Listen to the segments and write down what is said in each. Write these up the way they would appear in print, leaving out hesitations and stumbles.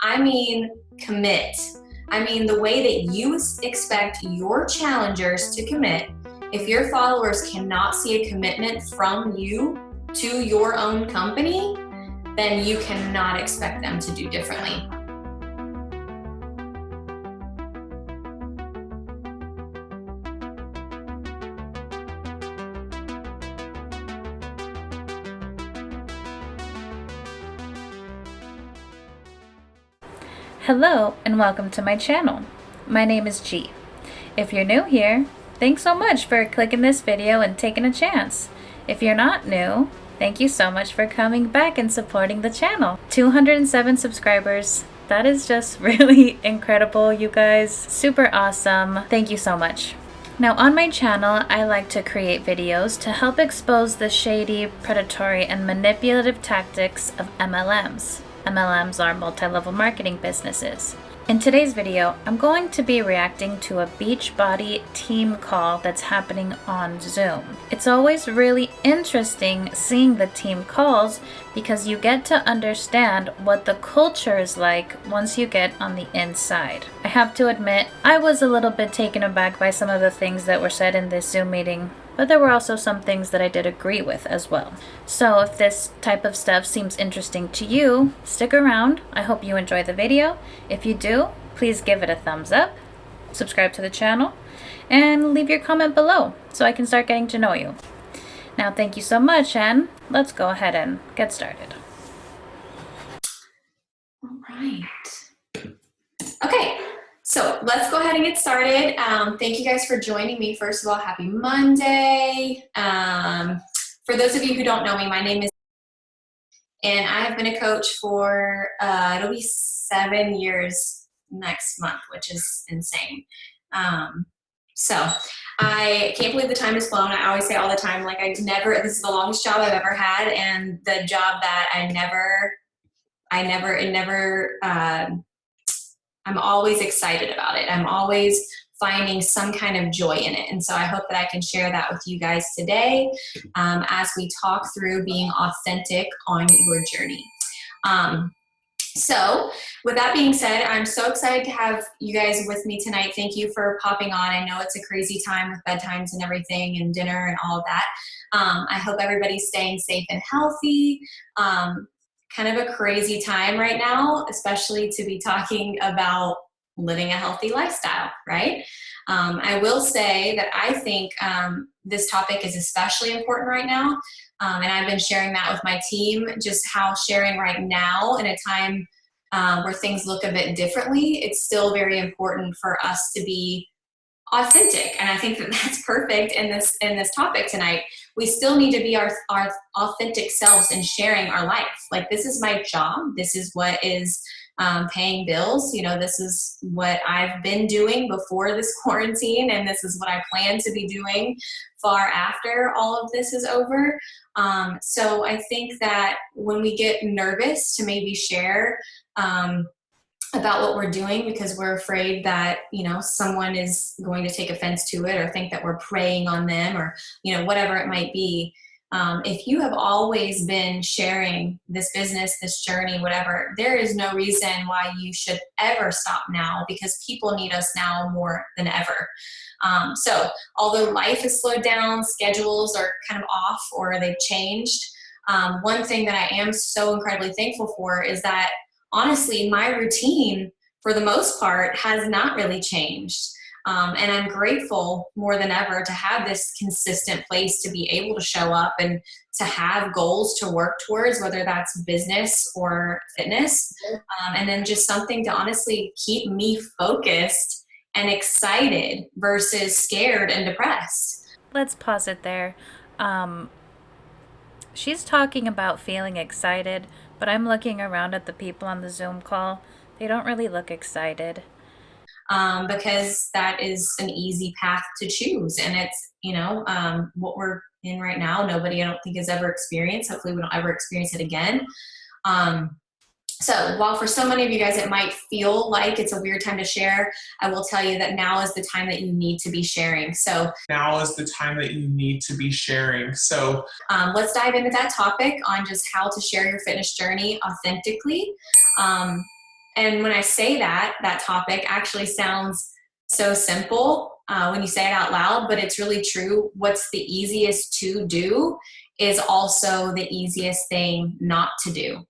I mean commit. I mean the way that you expect your challengers to commit. If your followers cannot see a commitment from you to your own company, then you cannot expect them to do differently. Hello and welcome to my channel. My name is G. If you're new here, thanks so much for clicking this video and taking a chance. If you're not new, thank you so much for coming back and supporting the channel. 207 subscribers. That is just really incredible, you guys. Super awesome. Thank you so much. Now on my channel, I like to create videos to help expose the shady, predatory, and manipulative tactics of MLMs. MLMs are multi-level marketing businesses. In today's video, I'm going to be reacting to a Beachbody team call that's happening on Zoom. It's always really interesting seeing the team calls because you get to understand what the culture is like once you get on the inside. I have to admit, I was a little bit taken aback by some of the things that were said in this Zoom meeting, but there were also some things that I did agree with as well. So if this type of stuff seems interesting to you, stick around. I hope you enjoy the video. If you do, please give it a thumbs up, subscribe to the channel, and leave your comment below so I can start getting to know you. Now, thank you so much, and let's go ahead and get started. All right. Okay. So let's go ahead and get started. Thank you guys for joining me. First of all, happy Monday. For those of you who don't know me, my name is, and I have been a coach for, it'll be 7 years next month, which is insane. So I can't believe the time has flown. I always say all the time, like this is the longest job I've ever had, and the job that I'm always excited about it. I'm always finding some kind of joy in it. And so I hope that I can share that with you guys today as we talk through being authentic on your journey. So with that being said, I'm so excited to have you guys with me tonight. Thank you for popping on. I know it's a crazy time with bedtimes and everything and dinner and all of that. I hope everybody's staying safe and healthy. Kind of a crazy time right now, especially to be talking about living a healthy lifestyle, right? I will say that I think this topic is especially important right now. And I've been sharing that with my team, just how sharing right now in a time where things look a bit differently, it's still very important for us to be authentic. And I think that that's perfect in this topic tonight. We still need to be our authentic selves in sharing our life. Like, this is my job. This is what is paying bills. You know, this is what I've been doing before this quarantine, and this is what I plan to be doing far after all of this is over. So I think that when we get nervous to maybe share about what we're doing because we're afraid that, you know, someone is going to take offense to it or think that we're preying on them or, you know, whatever it might be. If you have always been sharing this business, this journey, whatever, there is no reason why you should ever stop now, because people need us now more than ever. So although life has slowed down, schedules are kind of off or they've changed, one thing that I am so incredibly thankful for is that honestly, my routine for the most part has not really changed. And I'm grateful more than ever to have this consistent place to be able to show up and to have goals to work towards, whether that's business or fitness. And then just something to honestly keep me focused and excited versus scared and depressed. Let's pause it there. She's talking about feeling excited, but I'm looking around at the people on the Zoom call. They don't really look excited. Because that is an easy path to choose. And it's, you know, what we're in right now, nobody I don't think has ever experienced. Hopefully we don't ever experience it again. So while for so many of you guys it might feel like it's a weird time to share, I will tell you that now is the time that you need to be sharing. So now is the time that you need to be sharing. So let's dive into that topic on just how to share your fitness journey authentically. And when I say that topic actually sounds so simple when you say it out loud, but it's really true. What's the easiest to do is also the easiest thing not to do.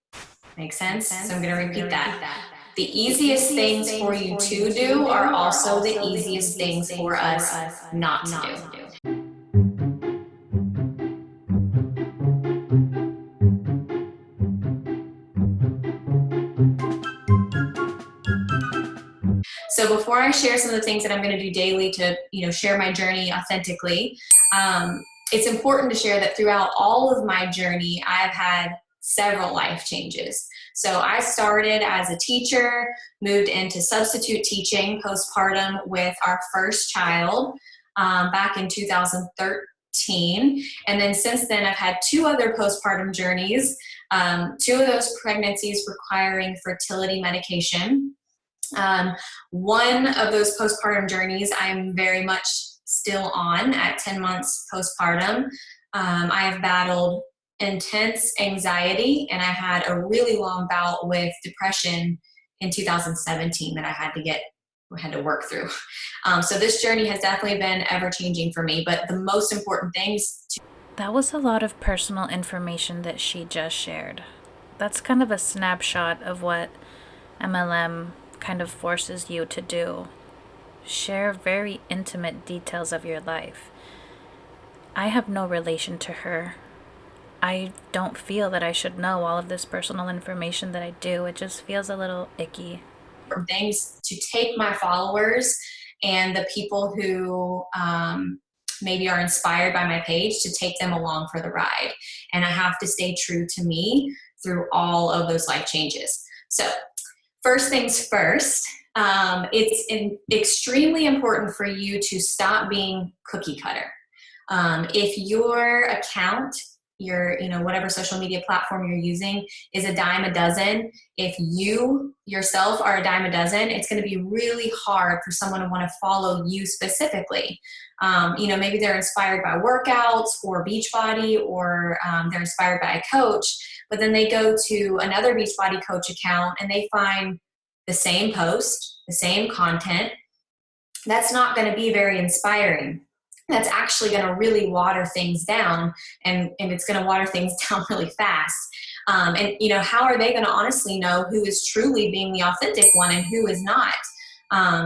Makes sense? So I'm going to repeat that. The easiest things for you to do are also the easiest things for us not to do. So before I share some of the things that I'm going to do daily to, share my journey authentically, it's important to share that throughout all of my journey, I've had several life changes. So I started as a teacher, moved into substitute teaching postpartum with our first child back in 2013. And then since then, I've had 2 other postpartum journeys, 2 of those pregnancies requiring fertility medication. One of those postpartum journeys I'm very much still on at 10 months postpartum. I have battled intense anxiety, and I had a really long bout with depression in 2017 that I had to work through. So this journey has definitely been ever-changing for me, but the most important things That was a lot of personal information that she just shared. That's kind of a snapshot of what MLM kind of forces you to do. Share very intimate details of your life. I have no relation to her. I don't feel that I should know all of this personal information that I do. It just feels a little icky. Things to take my followers and the people who maybe are inspired by my page, to take them along for the ride. And I have to stay true to me through all of those life changes. So first things first, it's extremely important for you to stop being cookie cutter. If your account, your, whatever social media platform you're using is a dime a dozen, if you yourself are a dime a dozen, it's going to be really hard for someone to want to follow you specifically. Maybe they're inspired by workouts or Beachbody, or they're inspired by a coach, but then they go to another Beachbody coach account and they find the same post, the same content. That's not going to be very inspiring. That's actually going to really water things down, and it's going to water things down really fast. How are they going to honestly know who is truly being the authentic one and who is not?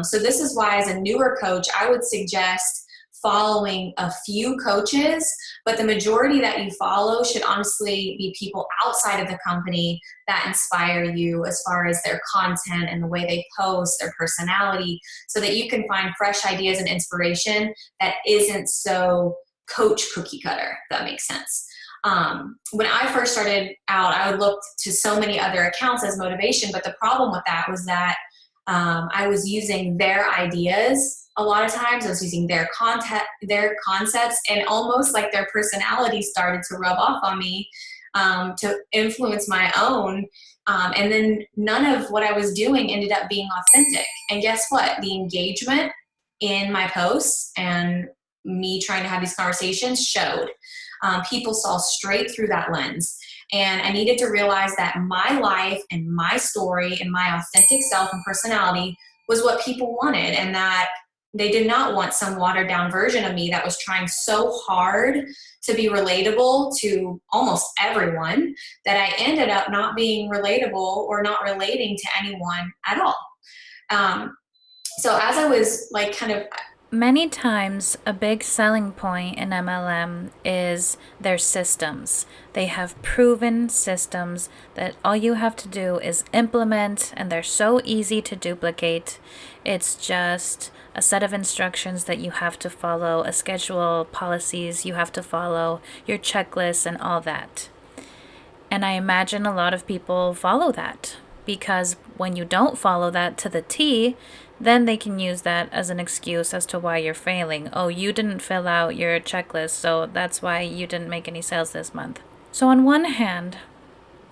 So this is why, as a newer coach, I would suggest following a few coaches, but the majority that you follow should honestly be people outside of the company that inspire you as far as their content and the way they post, their personality, so that you can find fresh ideas and inspiration that isn't so coach cookie cutter, if that makes sense. When I first started out, I would look to so many other accounts as motivation, but the problem with that was that I was using their ideas. A lot of times I was using their content, their concepts, and almost like their personality started to rub off on me to influence my own. And then none of what I was doing ended up being authentic. And guess what? The engagement in my posts and me trying to have these conversations showed. People saw straight through that lens. And I needed to realize that my life and my story and my authentic self and personality was what people wanted, and that they did not want some watered down version of me that was trying so hard to be relatable to almost everyone that I ended up not being relatable or not relating to anyone at all. So as I was Many times, a big selling point in MLM is their systems. They have proven systems that all you have to do is implement, and they're so easy to duplicate. It's just a set of instructions that you have to follow, a schedule, policies you have to follow, your checklists, and all that. And I imagine a lot of people follow that, because when you don't follow that to the T, then they can use that as an excuse as to why you're failing. Oh, you didn't fill out your checklist, so that's why you didn't make any sales this month. So on one hand,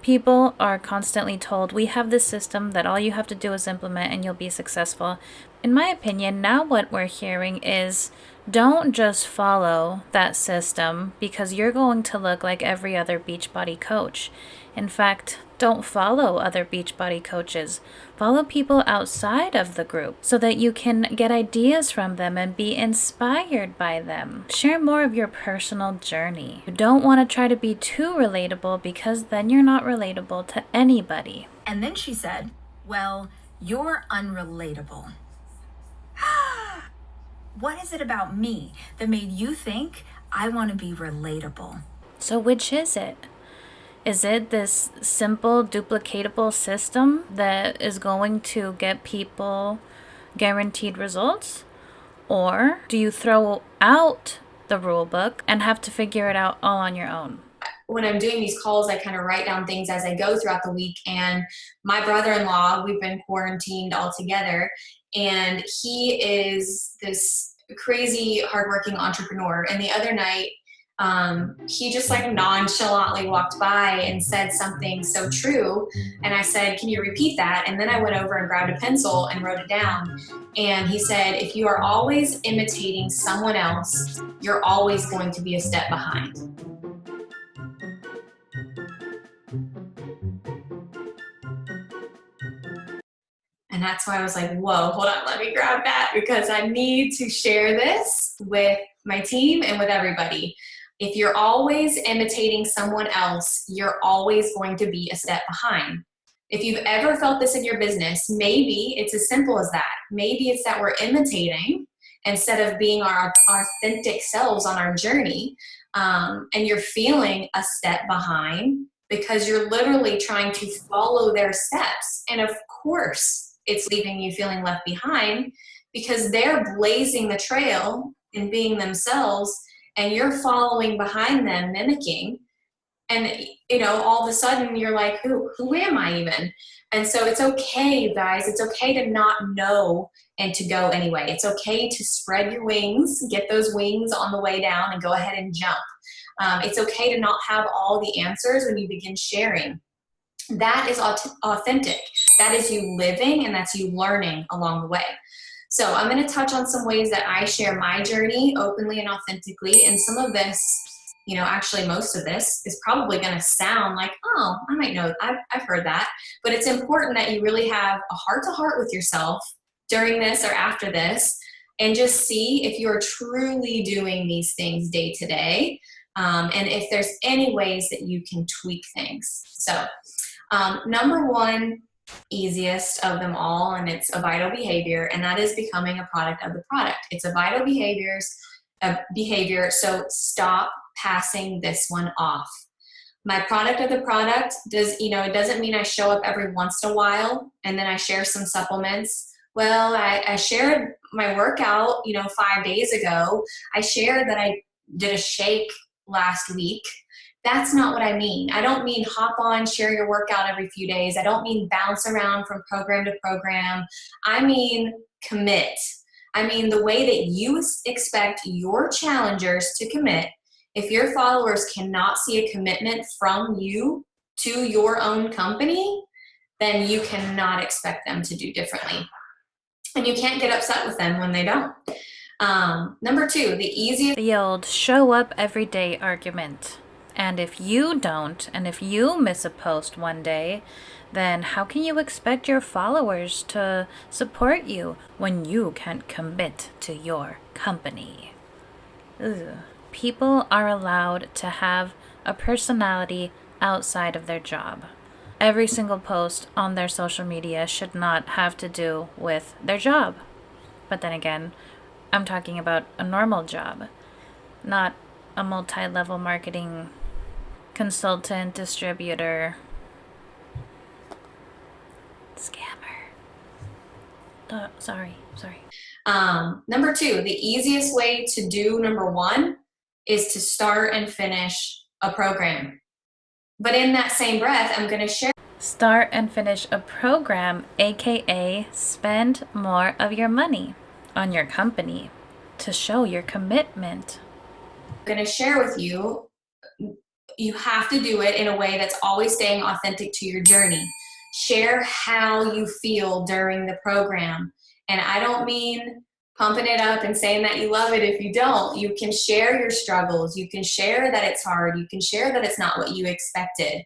people are constantly told, we have this system that all you have to do is implement and you'll be successful. In my opinion, now what we're hearing is, don't just follow that system because you're going to look like every other Beachbody coach. In fact, don't follow other Beachbody coaches. Follow people outside of the group so that you can get ideas from them and be inspired by them. Share more of your personal journey. You don't want to try to be too relatable because then you're not relatable to anybody. And then she said, well, you're unrelatable. What is it about me that made you think I want to be relatable? So which is it? Is it this simple, duplicatable system that is going to get people guaranteed results? Or do you throw out the rule book and have to figure it out all on your own? When I'm doing these calls, I kind of write down things as I go throughout the week. And my brother-in-law, we've been quarantined all together, and he is this crazy hardworking entrepreneur. And the other night, he just like nonchalantly walked by and said something so true. And I said, can you repeat that? And then I went over and grabbed a pencil and wrote it down. And he said, if you are always imitating someone else, you're always going to be a step behind. And that's why I was like, whoa, hold on, let me grab that, because I need to share this with my team and with everybody. If you're always imitating someone else, you're always going to be a step behind. If you've ever felt this in your business, maybe it's as simple as that. Maybe it's that we're imitating instead of being our authentic selves on our journey, and you're feeling a step behind because you're literally trying to follow their steps. And of course, it's leaving you feeling left behind because they're blazing the trail and being themselves, and you're following behind them, mimicking. And, you know, all of a sudden you're like, who am I even? And so it's okay, you guys. It's okay to not know and to go anyway. It's okay to spread your wings, get those wings on the way down, and go ahead and jump. It's okay to not have all the answers when you begin sharing. That is authentic. That is you living, and that's you learning along the way. So I'm going to touch on some ways that I share my journey openly and authentically. And some of this, you know, actually most of this is probably going to sound like, oh, I might know, I've heard that. But it's important that you really have a heart-to-heart with yourself during this or after this, and just see if you're truly doing these things day to day, and if there's any ways that you can tweak things. So number one, easiest of them all, and it's a vital behavior, and that is becoming a product of the product. It's a vital behavior, so stop passing this one off. My product of the product does, you know, it doesn't mean I show up every once in a while and then I share some supplements. Well, I shared my workout, you know, 5 days ago. I shared that I did a shake last week. That's not what I mean. I don't mean hop on, share your workout every few days. I don't mean bounce around from program to program. I mean commit. I mean the way that you expect your challengers to commit. If your followers cannot see a commitment from you to your own company, then you cannot expect them to do differently. And you can't get upset with them when they don't. Number two, the old show up every day argument. And if you don't, and if you miss a post one day, then how can you expect your followers to support you when you can't commit to your company? Ugh. People are allowed to have a personality outside of their job. Every single post on their social media should not have to do with their job. But then again, I'm talking about a normal job, not a multi-level marketing consultant, distributor, scammer. Sorry. Number two, the easiest way to do number one is to start and finish a program. But in that same breath, I'm going to share. Start and finish a program, aka spend more of your money on your company to show your commitment. I'm going to share with you, you have to do it in a way that's always staying authentic to your journey. Share how you feel during the program. And I don't mean pumping it up and saying that you love it if you don't. You can share your struggles. You can share that it's hard. You can share that it's not what you expected.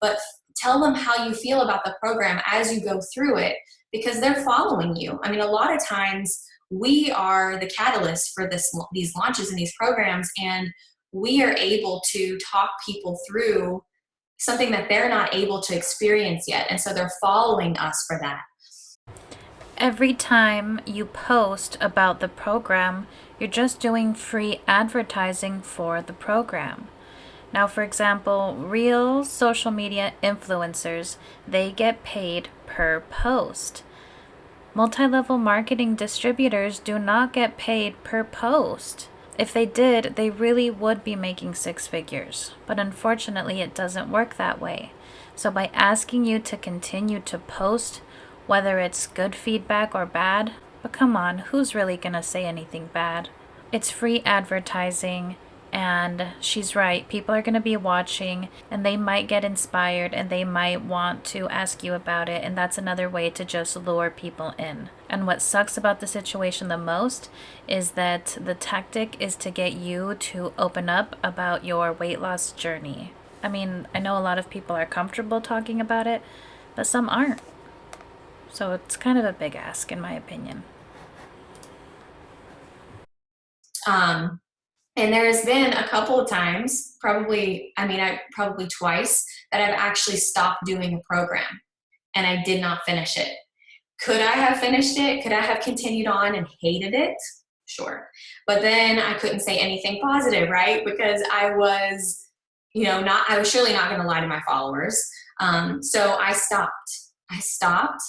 but tell them how you feel about the program as you go through it, because they're following you. I mean, a lot of times we are the catalyst for these launches and these programs, and we are able to talk people through something that they're not able to experience yet. And so they're following us for that. Every time you post about the program, you're just doing free advertising for the program. Now, for example, real social media influencers, they get paid per post. Multi-level marketing distributors do not get paid per post. If they did, they really would be making six figures. But unfortunately, it doesn't work that way. So by asking you to continue to post, whether it's good feedback or bad, but come on, who's really gonna say anything bad? It's free advertising, and she's right. People are gonna be watching, and they might get inspired, and they might want to ask you about it, and that's another way to just lure people in. And what sucks about the situation the most is that the tactic is to get you to open up about your weight loss journey. I mean, I know a lot of people are comfortable talking about it, but some aren't. So it's kind of a big ask, in my opinion. And there's been a couple of times, probably twice, that I've actually stopped doing a program and I did not finish it. Could I have finished it? Could I have continued on and hated it? Sure. But then I couldn't say anything positive, right? Because I was, I was surely not going to lie to my followers. So I stopped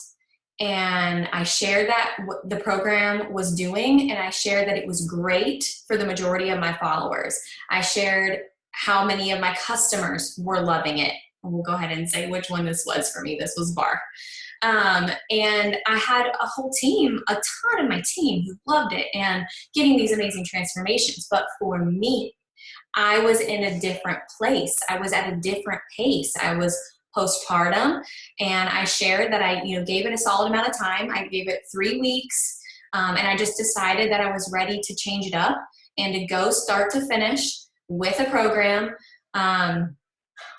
and I shared that what the program was doing, and I shared that it was great for the majority of my followers. I shared how many of my customers were loving it. We'll go ahead and say which one this was for me. This was Bar. And I had a whole team, a ton of my team who loved it and getting these amazing transformations. But for me, I was in a different place. I was at a different pace. I was postpartum, and I shared that I gave it a solid amount of time. I gave it 3 weeks, and I just decided that I was ready to change it up and to go start to finish with a program.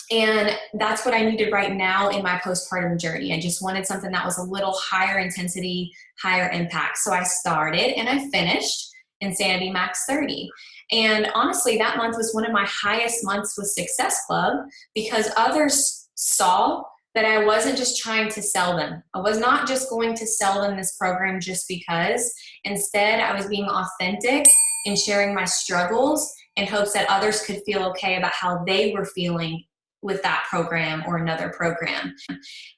And that's what I needed right now in my postpartum journey. I just wanted something that was a little higher intensity, higher impact. So I started and I finished Insanity Max 30. And honestly, that month was one of my highest months with Success Club, because others saw that I wasn't just trying to sell them. I was not just going to sell them this program just because. Instead, I was being authentic and sharing my struggles in hopes that others could feel okay about how they were feeling with that program or another program.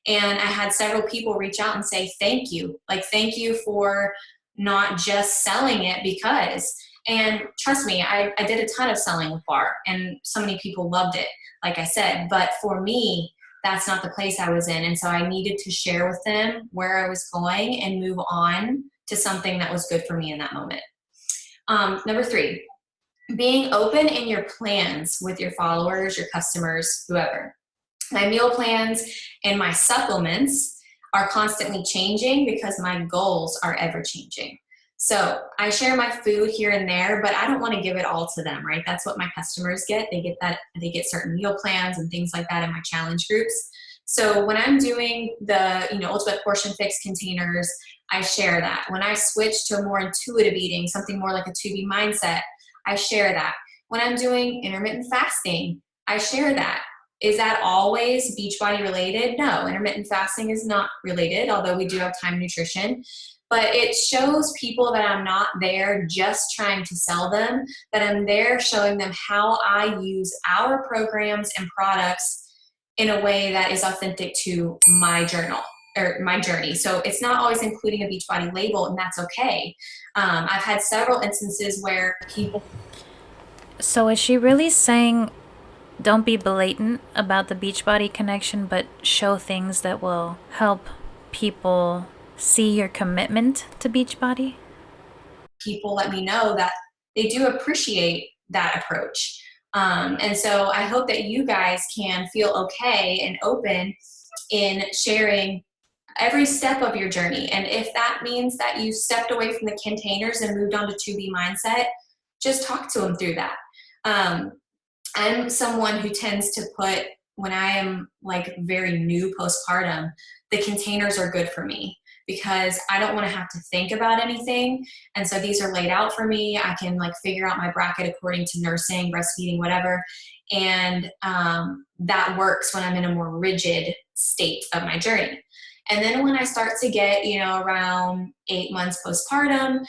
And I had several people reach out and say, thank you. Like, thank you for not just selling it because. And trust me, I did a ton of selling with Bar, and so many people loved it, like I said. But for me, that's not the place I was in. And so I needed to share with them where I was going and move on to something that was good for me in that moment. Number 3, being open in your plans with your followers, your customers, whoever. My meal plans and my supplements are constantly changing because my goals are ever changing. So I share my food here and there, but I don't want to give it all to them, right? That's what my customers get. They get certain meal plans and things like that in my challenge groups. So when I'm doing the, Ultimate Portion Fix containers, I share that. When I switch to a more intuitive eating, something more like a 2B mindset, I share that. When I'm doing intermittent fasting, I share that. Is that always Beachbody related? No, intermittent fasting is not related, although we do have time nutrition. But it shows people that I'm not there just trying to sell them, that I'm there showing them how I use our programs and products in a way that is authentic to my journey. So it's not always including a Beachbody label, and that's okay. I've had several instances where people. So is she really saying don't be blatant about the Beachbody connection, but show things that will help people see your commitment to Beachbody? People let me know that they do appreciate that approach. And so I hope that you guys can feel okay and open in sharing every step of your journey. And if that means that you stepped away from the containers and moved on to 2B mindset, just talk to them through that. I'm someone who tends to put when I am like very new postpartum, the containers are good for me because I don't want to have to think about anything. And so these are laid out for me. I can like figure out my bracket according to nursing, breastfeeding, whatever. And that works when I'm in a more rigid state of my journey. And then when I start to get, around 8 months postpartum,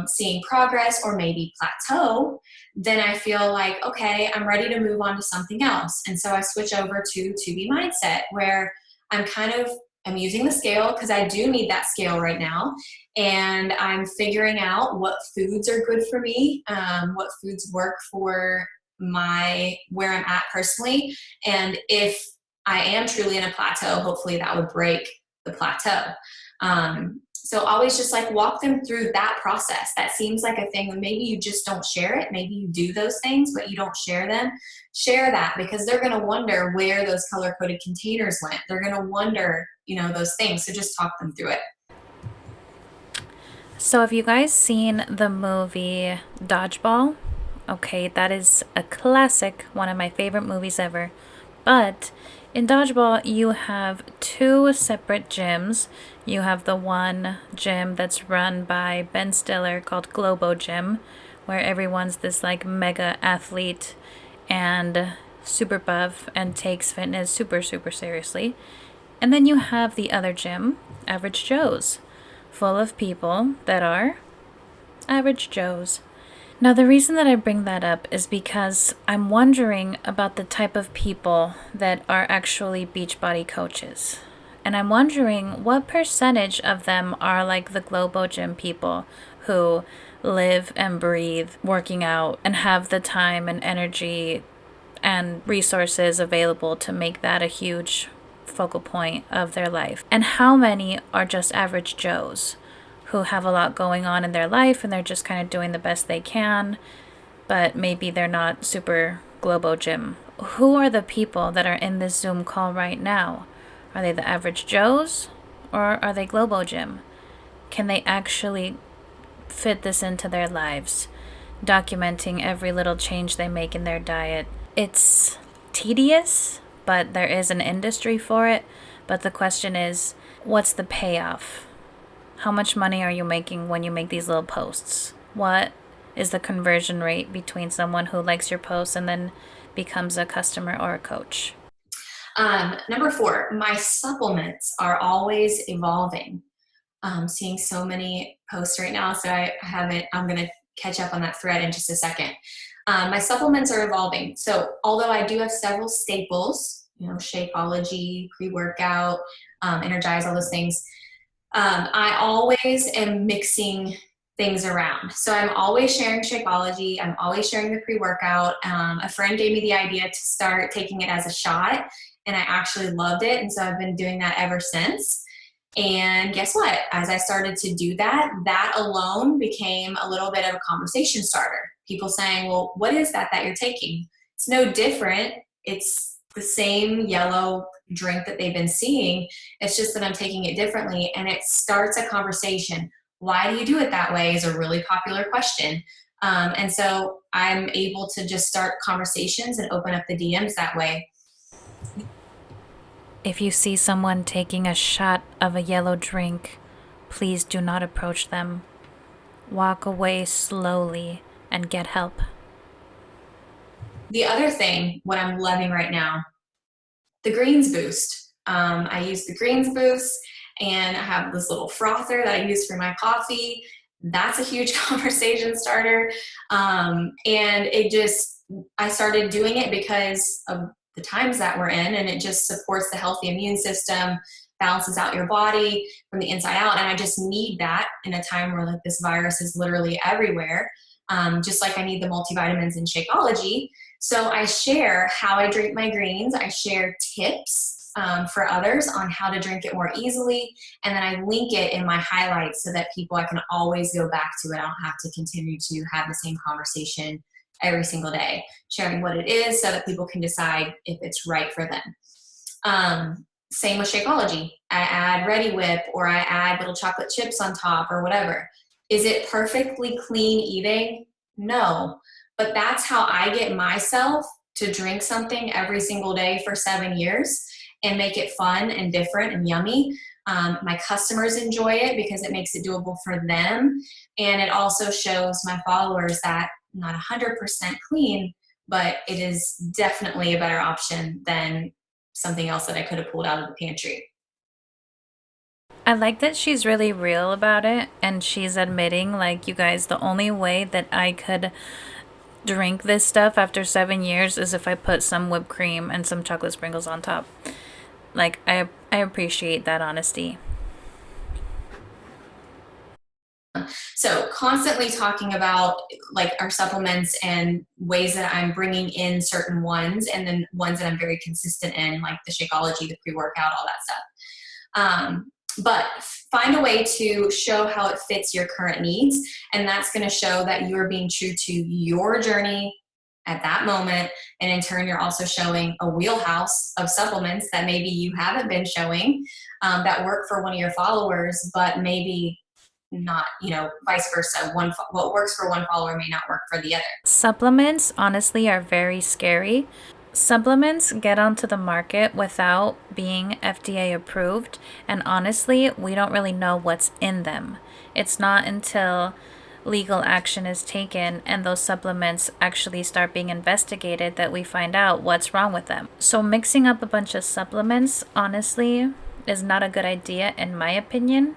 seeing progress or maybe plateau, then I feel like, okay, I'm ready to move on to something else. And so I switch over to be mindset, where I'm using the scale because I do need that scale right now. And I'm figuring out what foods are good for me, what foods work for where I'm at personally. And if I am truly in a plateau, hopefully that would break the plateau. So always just like walk them through that process. That seems like a thing that maybe you just don't share it. Maybe you do those things, but you don't share them. Share that, because they're going to wonder where those color-coded containers went. They're going to wonder, those things. So just talk them through it. So have you guys seen the movie Dodgeball? Okay, that is a classic, one of my favorite movies ever. But in Dodgeball, you have two separate gyms. You have the one gym that's run by Ben Stiller called Globo Gym, where everyone's this like mega athlete and super buff and takes fitness super, super seriously. And then you have the other gym, Average Joe's, full of people that are average Joes. Now, the reason that I bring that up is because I'm wondering about the type of people that are actually Beachbody coaches. And I'm wondering what percentage of them are like the Globo Gym people who live and breathe working out and have the time and energy and resources available to make that a huge focal point of their life. And how many are just average Joes who have a lot going on in their life and they're just kind of doing the best they can, but maybe they're not super Globo Gym. Who are the people that are in this Zoom call right now? Are they the average Joes or are they Globo Gym? Can they actually fit this into their lives, documenting every little change they make in their diet? It's tedious, but there is an industry for it. But the question is, what's the payoff? How much money are you making when you make these little posts? What is the conversion rate between someone who likes your posts and then becomes a customer or a coach? Number 4, my supplements are always evolving. Seeing so many posts right now, so I'm going to catch up on that thread in just a second. My supplements are evolving. So although I do have several staples, Shakeology, pre-workout, Energize, all those things, I always am mixing things around. So I'm always sharing Shakeology. I'm always sharing the pre-workout. A friend gave me the idea to start taking it as a shot, and I actually loved it. And so I've been doing that ever since. And guess what? As I started to do that, that alone became a little bit of a conversation starter. People saying, well, what is that you're taking? It's no different. It's the same yellow drink that they've been seeing. It's just that I'm taking it differently. And it starts a conversation. Why do you do it that way is a really popular question. And so I'm able to just start conversations and open up the DMs that way. If you see someone taking a shot of a yellow drink, please do not approach them. Walk away slowly and get help. The other thing, what I'm loving right now, the greens boost. I use the greens boost, and I have this little frother that I use for my coffee. That's a huge conversation starter. And I started doing it because of the times that we're in, and it just supports the healthy immune system, balances out your body from the inside out. And I just need that in a time where like this virus is literally everywhere. Just like I need the multivitamins and Shakeology. So I share how I drink my greens. I share tips for others on how to drink it more easily. And then I link it in my highlights so that I can always go back to it. I don't have to continue to have the same conversation every single day, sharing what it is so that people can decide if it's right for them. Same with Shakeology. I add Ready Whip, or I add little chocolate chips on top, or whatever. Is it perfectly clean eating? No. But that's how I get myself to drink something every single day for 7 years and make it fun and different and yummy. My customers enjoy it because it makes it doable for them. And it also shows my followers that not 100% clean, but it is definitely a better option than something else that I could have pulled out of the pantry. I like that she's really real about it, and she's admitting, like, you guys, the only way that I could drink this stuff after 7 years is if I put some whipped cream and some chocolate sprinkles on top. Like, I appreciate that honesty. So constantly talking about like our supplements and ways that I'm bringing in certain ones, and then ones that I'm very consistent in, like the Shakeology, the pre-workout, all that stuff. But find a way to show how it fits your current needs. And that's going to show that you're being true to your journey at that moment. And in turn, you're also showing a wheelhouse of supplements that maybe you haven't been showing that work for one of your followers, but maybe not, vice versa. What works for one follower may not work for the other. Supplements, honestly, are very scary. Supplements get onto the market without being FDA approved, and honestly, we don't really know what's in them. It's not until legal action is taken and those supplements actually start being investigated that we find out what's wrong with them. So mixing up a bunch of supplements, honestly, is not a good idea in my opinion,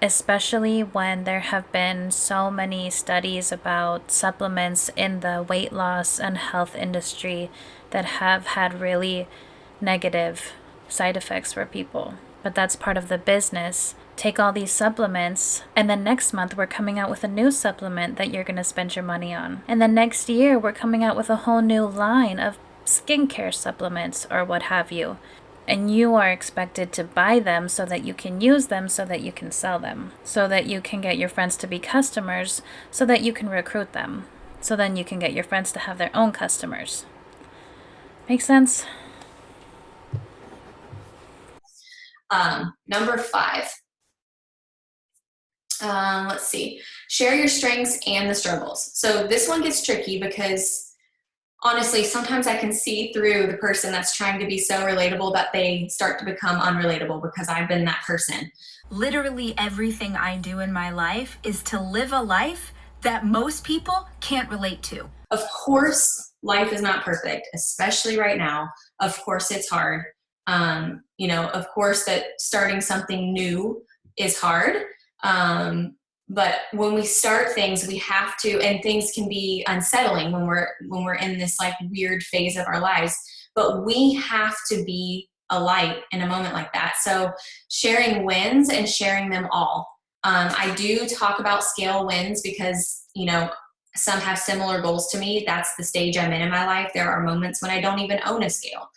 especially when there have been so many studies about supplements in the weight loss and health industry that have had really negative side effects for people. But that's part of the business. Take all these supplements, and then next month we're coming out with a new supplement that you're going to spend your money on. And then next year we're coming out with a whole new line of skincare supplements or what have you. And you are expected to buy them so that you can use them, so that you can sell them, so that you can get your friends to be customers, so that you can recruit them, so then you can get your friends to have their own customers. Make sense? Number 5. Let's see. Share your strengths and the struggles. So this one gets tricky because honestly, sometimes I can see through the person that's trying to be so relatable that they start to become unrelatable, because I've been that person. Literally everything I do in my life is to live a life that most people can't relate to. Of course, life is not perfect, especially right now. Of course, it's hard. Of course that starting something new is hard. But when we start things, we have to, and things can be unsettling when we're in this like weird phase of our lives, but we have to be a light in a moment like that. So sharing wins and sharing them all. I do talk about scale wins because, some have similar goals to me. That's the stage I'm in my life. There are moments when I don't even own a scale.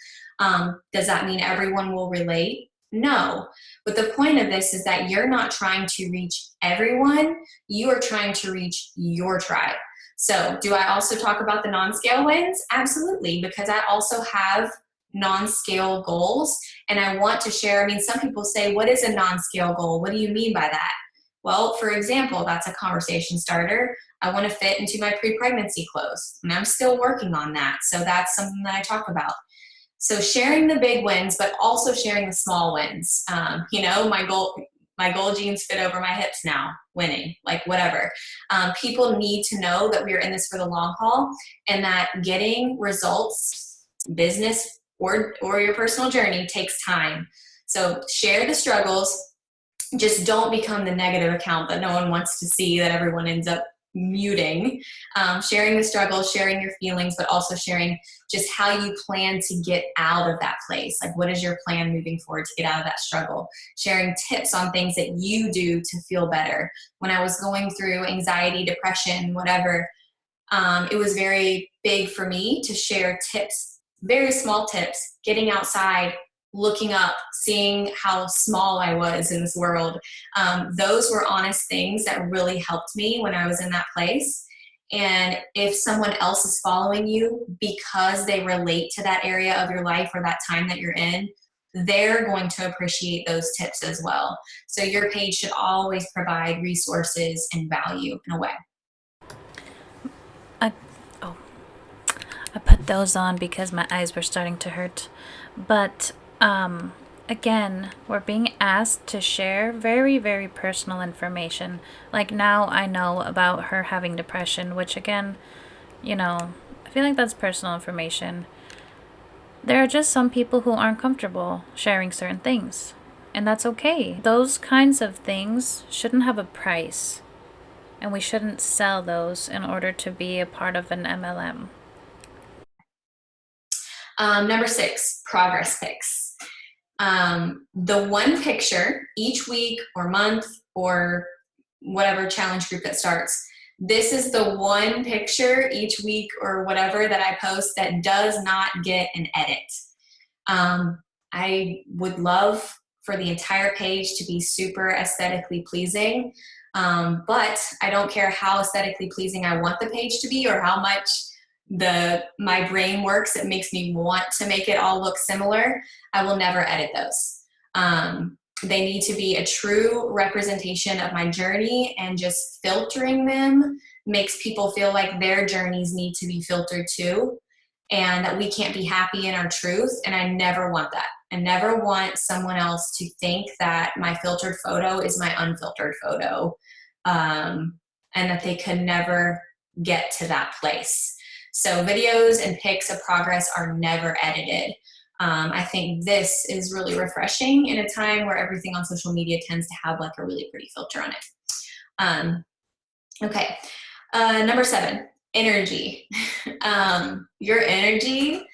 Does that mean everyone will relate? No. But the point of this is that you're not trying to reach everyone. You are trying to reach your tribe. So do I also talk about the non-scale wins? Absolutely, because I also have non-scale goals and I want to share. Some people say, what is a non-scale goal? What do you mean by that? Well, for example, that's a conversation starter. I want to fit into my pre-pregnancy clothes, and I'm still working on that. So that's something that I talk about. So sharing the big wins, but also sharing the small wins. My goal jeans fit over my hips now, winning, like whatever. People need to know that we are in this for the long haul, and that getting results, business or your personal journey, takes time. So share the struggles. Just don't become the negative account that no one wants to see, that everyone ends up muting. Sharing the struggles, sharing your feelings, but also sharing just how you plan to get out of that place. Like, what is your plan moving forward to get out of that struggle? Sharing tips on things that you do to feel better. When I was going through anxiety, depression, whatever, it was very big for me to share tips, very small tips, getting outside, looking up, seeing how small I was in this world. Those were honest things that really helped me when I was in that place. And if someone else is following you because they relate to that area of your life or that time that you're in, they're going to appreciate those tips as well. So your page should always provide resources and value in a way. I put those on because my eyes were starting to hurt. But again, we're being asked to share very, very personal information. Like now I know about her having depression, which again, you know, I feel like that's personal information. There are just some people who aren't comfortable sharing certain things, and that's okay. Those kinds of things shouldn't have a price, and we shouldn't sell those in order to be a part of an MLM. Number 6, progress pics. The one picture each week or month or whatever challenge group that starts, this is the one picture each week or whatever that I post that does not get an edit. I would love for the entire page to be super aesthetically pleasing, but I don't care how aesthetically pleasing I want the page to be or how much my brain works. It makes me want to make it all look similar. I will never edit those. They need to be a true representation of my journey, and just filtering them makes people feel like their journeys need to be filtered too, and that we can't be happy in our truth. And I never want that. I never want someone else to think that my filtered photo is my unfiltered photo, and that they could never get to that place. So videos and pics of progress are never edited. I think this is really refreshing in a time where everything on social media tends to have like a really pretty filter on it. Okay. Number 7, energy. Your energy.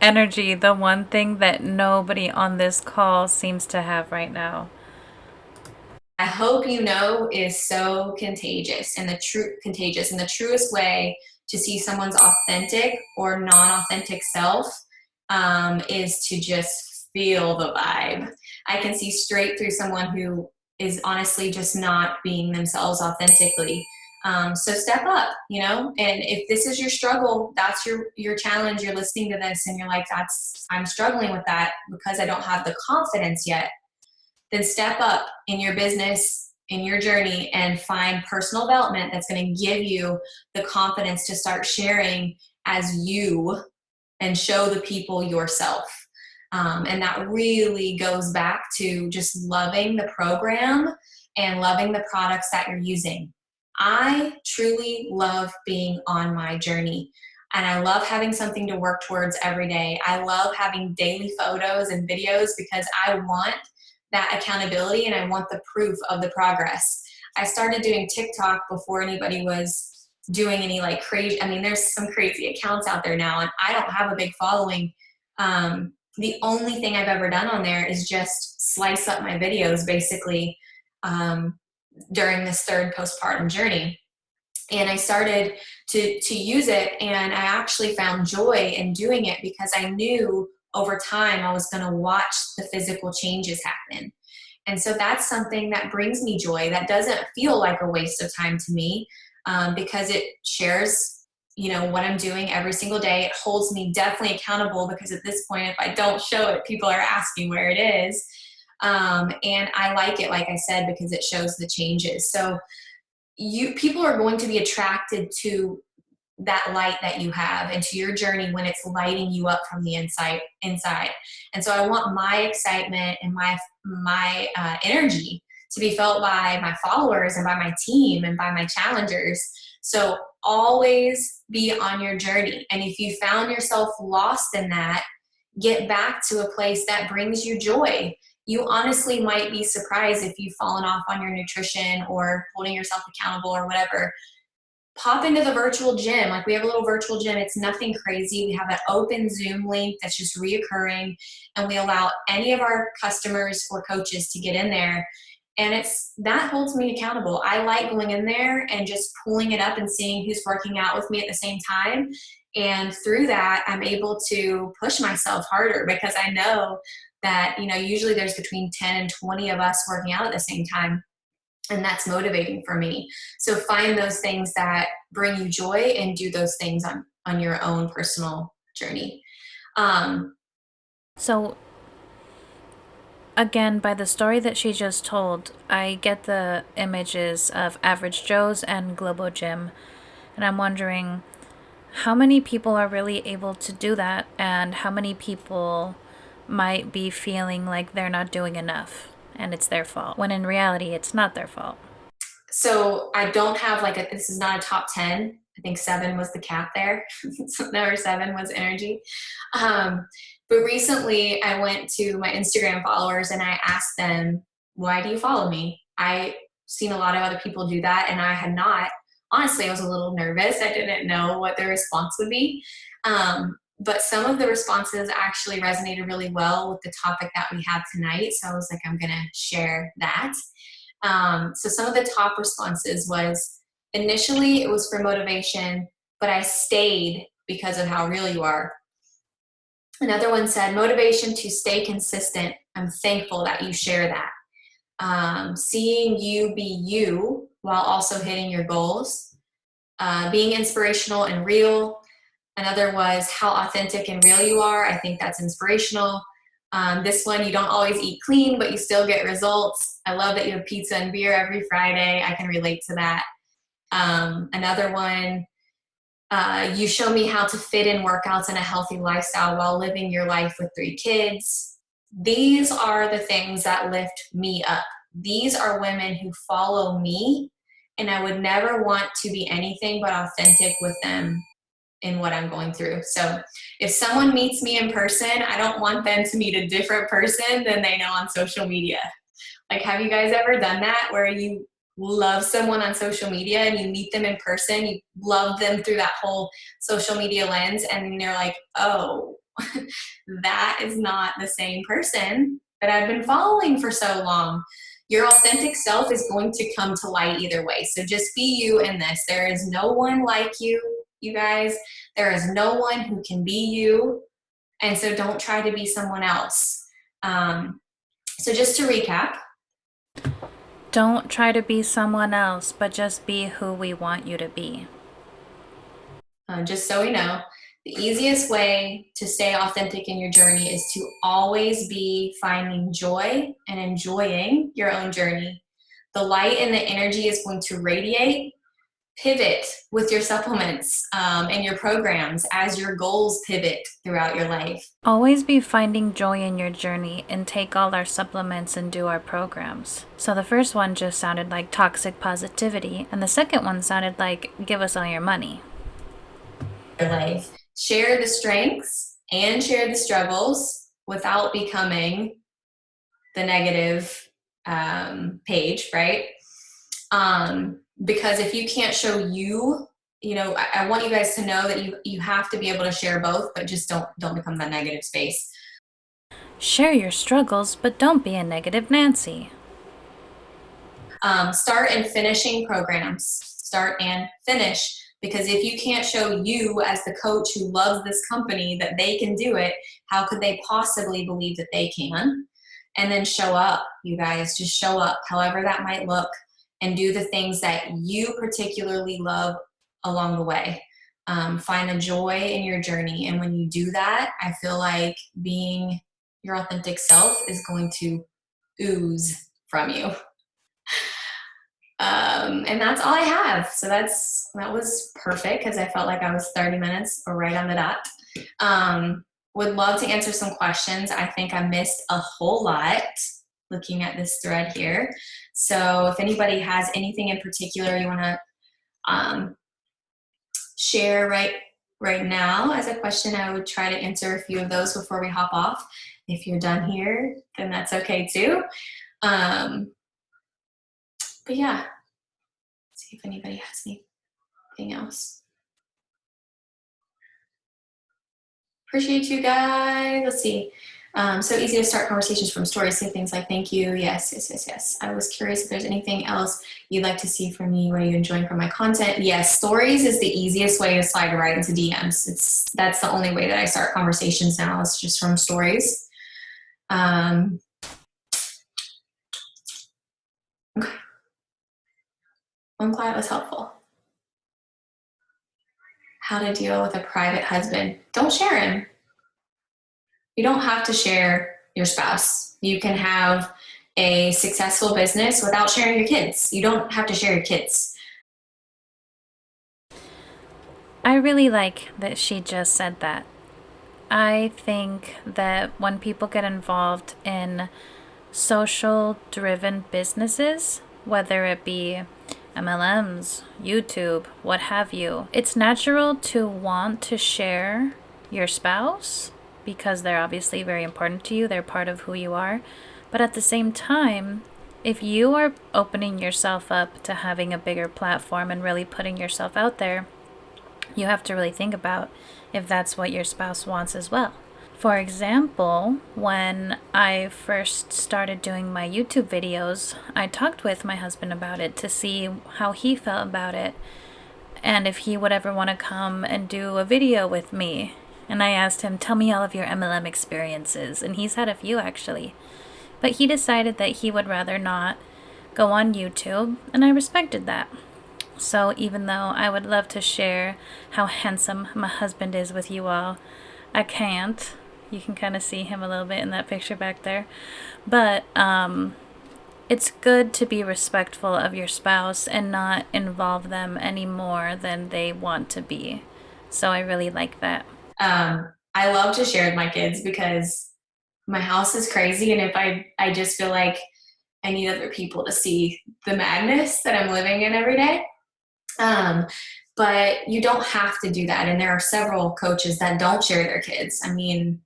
Energy, the one thing that nobody on this call seems to have right now. I hope you know is so contagious, and the truest way to see someone's authentic or non-authentic self is to just feel the vibe. I can see straight through someone who is honestly just not being themselves authentically. So step up, and if this is your struggle, that's your challenge, you're listening to this and you're like, I'm struggling with that because I don't have the confidence yet, then step up in your business, in your journey, and find personal development that's going to give you the confidence to start sharing as you and show the people yourself. And that really goes back to just loving the program and loving the products that you're using. I truly love being on my journey, and I love having something to work towards every day. I love having daily photos and videos because I want that accountability and I want the proof of the progress. I started doing TikTok before anybody was doing any like crazy, there's some crazy accounts out there now, and I don't have a big following. The only thing I've ever done on there is just slice up my videos basically during this 3rd postpartum journey. And I started to use it, and I actually found joy in doing it because I knew over time I was going to watch the physical changes happen. And so that's something that brings me joy. That doesn't feel like a waste of time to me, because it shares what I'm doing every single day. It holds me definitely accountable, because at this point, if I don't show it, people are asking where it is. And I like it, like I said, because it shows the changes. So people are going to be attracted to that light that you have and to your journey when it's lighting you up from the inside. And so I want my excitement and my energy to be felt by my followers and by my team and by my challengers. So always be on your journey. And if you found yourself lost in that, get back to a place that brings you joy. You honestly might be surprised if you've fallen off on your nutrition or holding yourself accountable or whatever. Pop into the virtual gym. Like, we have a little virtual gym. It's nothing crazy. We have an open Zoom link that's just reoccurring, and we allow any of our customers or coaches to get in there. And that holds me accountable. I like going in there and just pulling it up and seeing who's working out with me at the same time. And through that, I'm able to push myself harder, because I know that, usually there's between 10 and 20 of us working out at the same time. And that's motivating for me. So find those things that bring you joy and do those things on your own personal journey. So again, by the story that she just told, I get the images of Average Joe's and Globo Gym. And I'm wondering, How many people are really able to do that, and how many people might be feeling like they're not doing enough and it's their fault, when in reality it's not their fault? So I don't have like this is not a top 10. I think 7 was the cap there. So number 7 was energy. But recently I went to my Instagram followers and I asked them, why do you follow me? I seen a lot of other people do that and I had not. Honestly, I was a little nervous. I didn't know what their response would be. But some of the responses actually resonated really well with the topic that we have tonight. So I was like, I'm going to share that. So some of the top responses was, initially it was for motivation, but I stayed because of how real you are. Another one said, motivation to stay consistent. I'm thankful that you share that. Seeing you be you while also hitting your goals. Being inspirational and real. Another was how authentic and real you are. I think that's inspirational. This one, you don't always eat clean, but you still get results. I love that you have pizza and beer every Friday. I can relate to that. Another one, you show me how to fit in workouts and a healthy lifestyle while living your life with 3 kids. These are the things that lift me up. These are women who follow me, and I would never want to be anything but authentic with them in what I'm going through. So if someone meets me in person, I don't want them to meet a different person than they know on social media. Like, have you guys ever done that where you love someone on social media and you meet them in person, you love them through that whole social media lens, and then you're like, oh, that is not the same person that I've been following for so long. Your authentic self is going to come to light either way. So just be you in this. There is no one like you, you guys. There is no one who can be you. And so don't try to be someone else. So just to recap. Don't try to be someone else, but just be who we want you to be. Just so we know, the easiest way to stay authentic in your journey is to always be finding joy and enjoying your own journey. The light and the energy is going to radiate. Pivot with your supplements and your programs as your goals pivot throughout your life. Always be finding joy in your journey and take all our supplements and do our programs. So the first one just sounded like toxic positivity, and the second one sounded like give us all your money. Your life. Share the strengths and share the struggles without becoming the negative page, right? Because if you can't show you, I want you guys to know that you have to be able to share both, but just don't become that negative space. Share your struggles, but don't be a negative Nancy. Start and finishing programs. Start and finish. Because if you can't show you as the coach who loves this company that they can do it, how could they possibly believe that they can? And then show up, you guys. Just show up, however that might look. And do the things that you particularly love along the way. Find the joy in your journey. And when you do that, I feel like being your authentic self is going to ooze from you. And that's all I have. So that was perfect because I felt like I was 30 minutes or right on the dot. Would love to answer some questions. I think I missed a whole lot looking at this thread here. So if anybody has anything in particular you want to share right now as a question, I would try to answer a few of those before we hop off. If you're done here, then that's okay too. But yeah, let's see if anybody has anything else. Appreciate you guys. Let's see. So easy to start conversations from stories. Say things like, thank you. Yes. I was curious if there's anything else you'd like to see from me. What are you enjoying from my content? Yes, stories is the easiest way to slide right into DMs. That's the only way that I start conversations now. It's just from stories. Okay. I'm glad it was helpful. How to deal with a private husband. Don't share him. You don't have to share your spouse. You can have a successful business without sharing your kids. You don't have to share your kids. I really like that she just said that. I think that when people get involved in social driven businesses, whether it be MLMs, YouTube, what have you, it's natural to want to share your spouse because they're obviously very important to you, they're part of who you are. But at the same time, if you are opening yourself up to having a bigger platform and really putting yourself out there, you have to really think about if that's what your spouse wants as well. For example, when I first started doing my YouTube videos, I talked with my husband about it to see how he felt about it and if he would ever want to come and do a video with me. And I asked him, tell me all of your MLM experiences. And he's had a few actually. But he decided that he would rather not go on YouTube, and I respected that. So even though I would love to share how handsome my husband is with you all, I can't. You can kind of see him a little bit in that picture back there. But it's good to be respectful of your spouse and not involve them any more than they want to be. So I really like that. I love to share with my kids because my house is crazy, and if I just feel like I need other people to see the madness that I'm living in every day. But you don't have to do that. And there are several coaches that don't share their kids. I mean,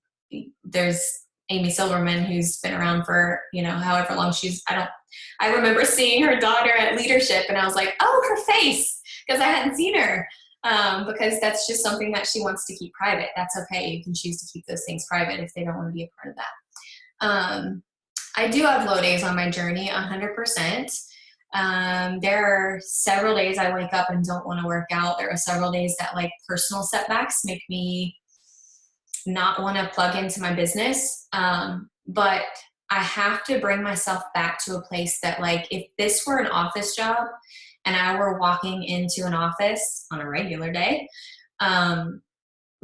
there's Amy Silverman, who's been around for, however long I remember seeing her daughter at leadership and I was like, oh, her face, because I hadn't seen her. Because that's just something that she wants to keep private. That's okay. You can choose to keep those things private if they don't want to be a part of that. I do have low days on my journey, 100%. There are several days I wake up and don't want to work out. There are several days that personal setbacks make me not want to plug into my business. But I have to bring myself back to a place that if this were an office job and I were walking into an office on a regular day,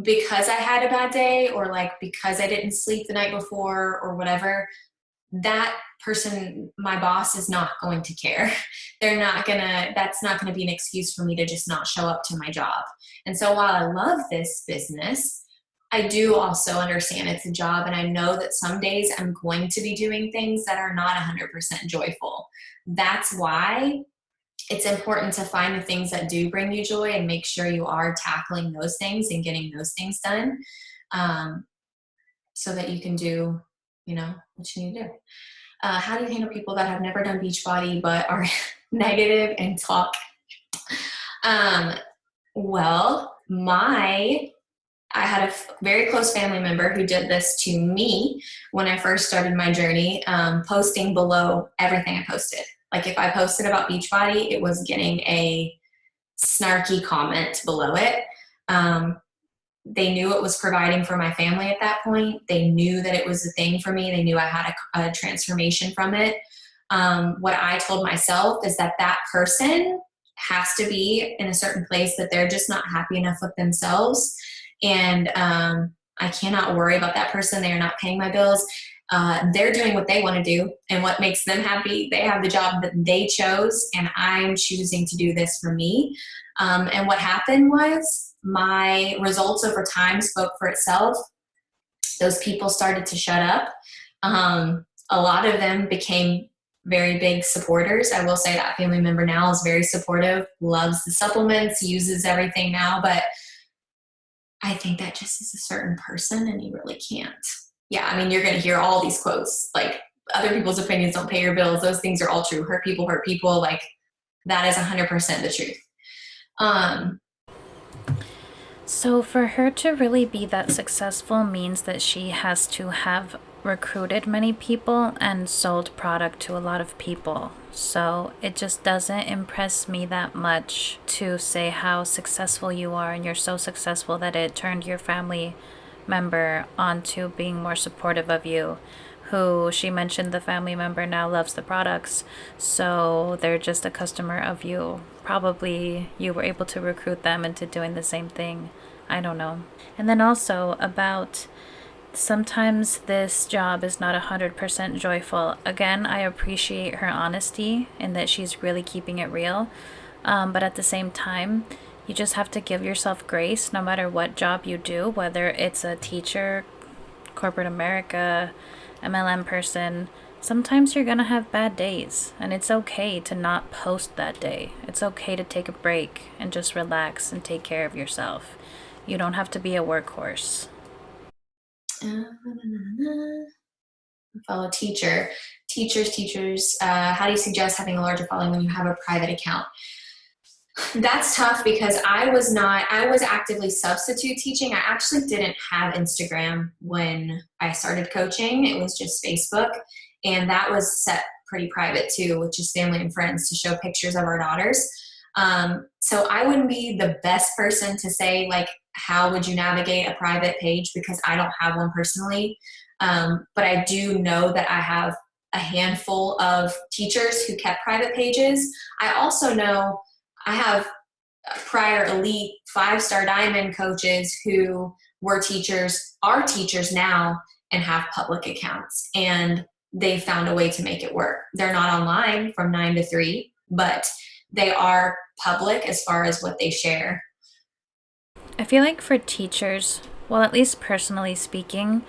because I had a bad day or because I didn't sleep the night before or whatever, that person, my boss, is not going to care. That's not gonna be an excuse for me to just not show up to my job. And so while I love this business, I do also understand it's a job, and I know that some days I'm going to be doing things that are not 100% joyful. That's why it's important to find the things that do bring you joy and make sure you are tackling those things and getting those things done, so that you can do, what you need to do. How do you handle people that have never done Beachbody but are negative and talk? Well, I had a very close family member who did this to me when I first started my journey, posting below everything I posted. If I posted about Beachbody, it was getting a snarky comment below it. They knew it was providing for my family at that point. They knew that it was a thing for me. They knew I had a transformation from it. What I told myself is that person has to be in a certain place that they're just not happy enough with themselves. And I cannot worry about that person. They are not paying my bills. They're doing what they want to do and what makes them happy. They have the job that they chose, and I'm choosing to do this for me. And what happened was my results over time spoke for itself. Those people started to shut up. A lot of them became very big supporters. I will say that family member now is very supportive, loves the supplements, uses everything now, but I think that just is a certain person and you really can't. Yeah, I mean, you're going to hear all these quotes, other people's opinions don't pay your bills. Those things are all true. Hurt people hurt people. That is 100% the truth. So for her to really be that successful means that she has to have recruited many people and sold product to a lot of people. So it just doesn't impress me that much to say how successful you are, and you're so successful that it turned your family member onto being more supportive of you, who she mentioned the family member now loves the products, so they're just a customer of you. Probably you were able to recruit them into doing the same thing. I don't know. And then also about sometimes this job is not 100% joyful. Again, I appreciate her honesty in that she's really keeping it real. But at the same time, You just have to give yourself grace no matter what job you do, whether it's a teacher, corporate America, MLM person. Sometimes you're gonna have bad days, and it's okay to not post that day. It's okay to take a break and just relax and take care of yourself. You don't have to be a workhorse. Fellow teacher. Teachers, how do you suggest having a larger following when you have a private account? That's tough because I was actively substitute teaching. I actually didn't have Instagram when I started coaching. It was just Facebook. And that was set pretty private too, with just family and friends to show pictures of our daughters. So I wouldn't be the best person to say, like, how would you navigate a private page, because I don't have one personally. But I do know that I have a handful of teachers who kept private pages. I also know I have prior elite 5-star diamond coaches who were teachers, are teachers now, and have public accounts. And they found a way to make it work. They're not online from 9 to 3, but they are public as far as what they share. I feel like for teachers, well, at least personally speaking,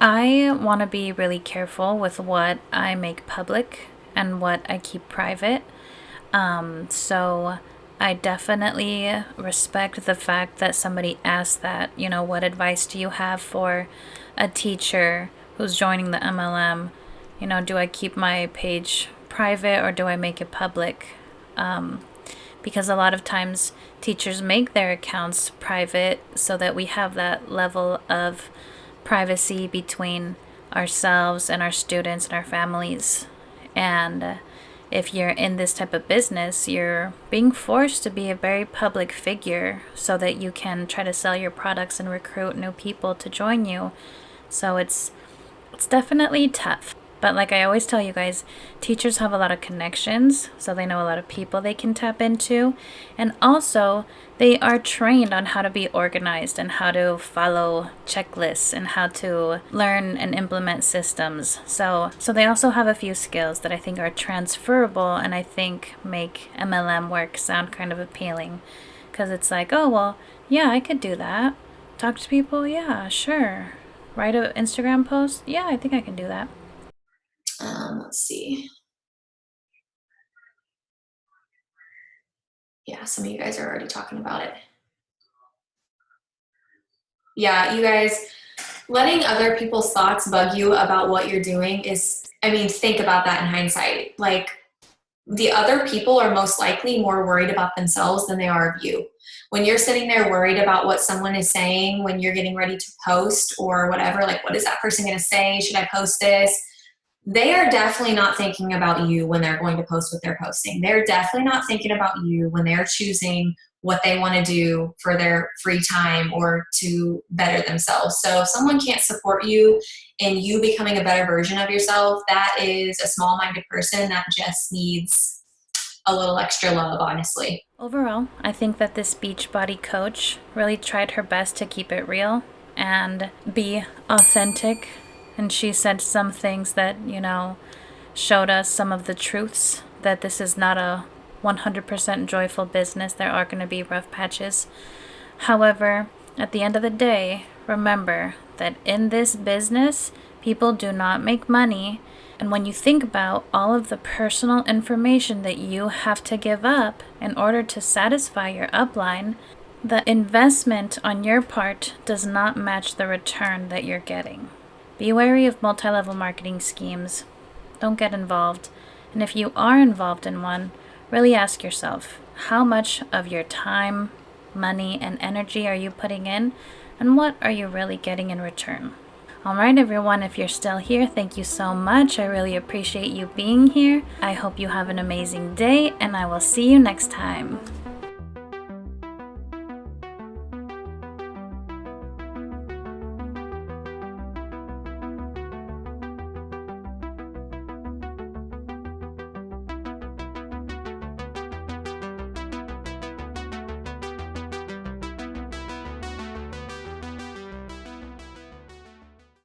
I want to be really careful with what I make public and what I keep private. So I definitely respect the fact that somebody asked that, what advice do you have for a teacher who's joining the MLM? Do I keep my page private or do I make it public? Because a lot of times teachers make their accounts private so that we have that level of privacy between ourselves and our students and our families. And if you're in this type of business, you're being forced to be a very public figure so that you can try to sell your products and recruit new people to join you. So it's definitely tough. But like I always tell you guys, teachers have a lot of connections, so they know a lot of people they can tap into. And also, they are trained on how to be organized and how to follow checklists and how to learn and implement systems. So they also have a few skills that I think are transferable and I think make MLM work sound kind of appealing. Because it's like, oh, well, yeah, I could do that. Talk to people? Yeah, sure. Write an Instagram post? Yeah, I think I can do that. Let's see. Yeah, some of you guys are already talking about it. Yeah, you guys, letting other people's thoughts bug you about what you're doing think about that in hindsight. Like, the other people are most likely more worried about themselves than they are of you. When you're sitting there worried about what someone is saying when you're getting ready to post or whatever, like, what is that person going to say? Should I post this? They are definitely not thinking about you when they're going to post what they're posting. They're definitely not thinking about you when they're choosing what they want to do for their free time or to better themselves. So if someone can't support you in you becoming a better version of yourself, that is a small-minded person that just needs a little extra love, honestly. Overall, I think that this Beachbody coach really tried her best to keep it real and be authentic. And she said some things that, showed us some of the truths, that this is not a 100% joyful business. There are going to be rough patches. However, at the end of the day, remember that in this business, people do not make money. And when you think about all of the personal information that you have to give up in order to satisfy your upline, the investment on your part does not match the return that you're getting. Be wary of multi-level marketing schemes. Don't get involved. And if you are involved in one, really ask yourself, how much of your time, money, and energy are you putting in? And what are you really getting in return? Alright everyone, if you're still here, thank you so much. I really appreciate you being here. I hope you have an amazing day, and I will see you next time.